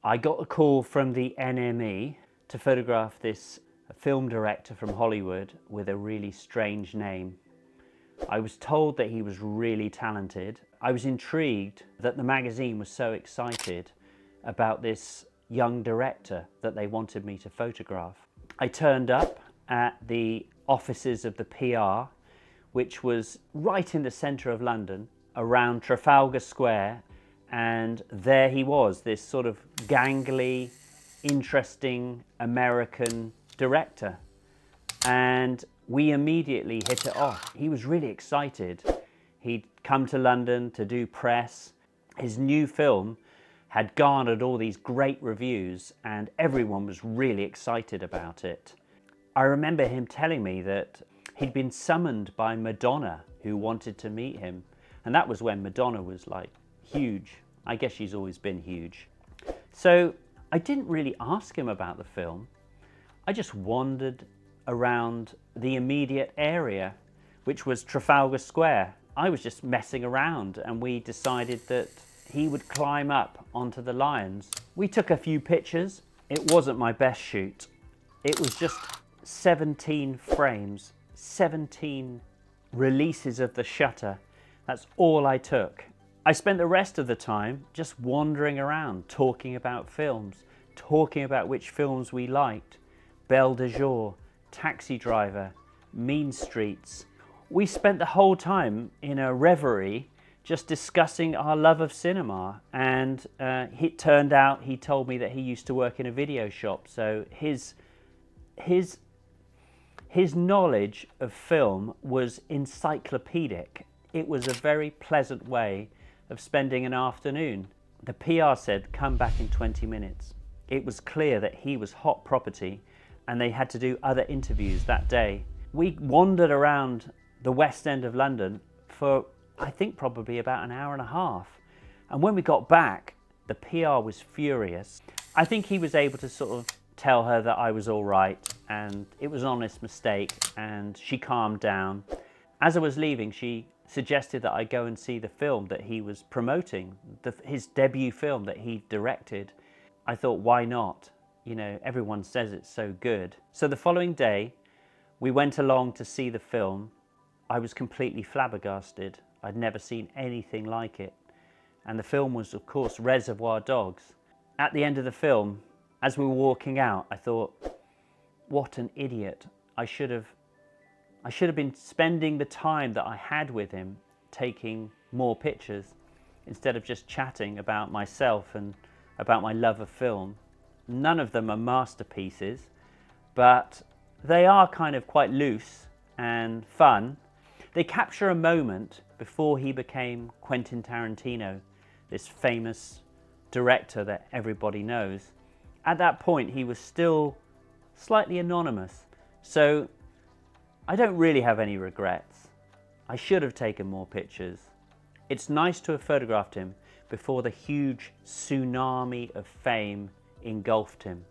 I got a call from the NME to photograph this film director from Hollywood with a really strange name. I was told that he was really talented. I was intrigued that the magazine was so excited about this young director that they wanted me to photograph. I turned up at the offices of the PR, which was right in the centre of London, around Trafalgar Square, and there he was, this sort of gangly, interesting American director. And we immediately hit it off. He was really excited. He'd come to London to do press. His new film had garnered all these great reviews and everyone was really excited about it. I remember him telling me that he'd been summoned by Madonna, who wanted to meet him. And that was when Madonna was like huge. I guess she's always been huge. So I didn't really ask him about the film. I just wandered around the immediate area, which was Trafalgar Square. I was just messing around and we decided that he would climb up onto the lions. We took a few pictures. It wasn't my best shoot. It was just 17 frames, 17 releases of the shutter. That's all I took. I spent the rest of the time just wandering around, talking about films, talking about which films we liked. Belle de Jour, Taxi Driver, Mean Streets. We spent the whole time in a reverie just discussing our love of cinema, and it turned out he told me that he used to work in a video shop, so his knowledge of film was encyclopedic. It was a very pleasant way of spending an afternoon. The PR said, come back in 20 minutes. It was clear that he was hot property and they had to do other interviews that day. We wandered around the West End of London for, I think, probably about an hour and a half. And when we got back, the PR was furious. I think he was able to sort of tell her that I was all right and it was an honest mistake, and she calmed down. As I was leaving, she suggested that I go and see the film that he was promoting, his debut film that he directed. I thought, why not? You know, everyone says it's so good. So the following day, we went along to see the film. I was completely flabbergasted. I'd never seen anything like it. And the film was, of course, Reservoir Dogs. At the end of the film, as we were walking out, I thought, what an idiot. I should have been spending the time that I had with him taking more pictures instead of just chatting about myself and about my love of film. None of them are masterpieces, but they are kind of quite loose and fun. They capture a moment before he became Quentin Tarantino, this famous director that everybody knows. At that point, he was still slightly anonymous. So I don't really have any regrets. I should have taken more pictures. It's nice to have photographed him before the huge tsunami of fame engulfed him.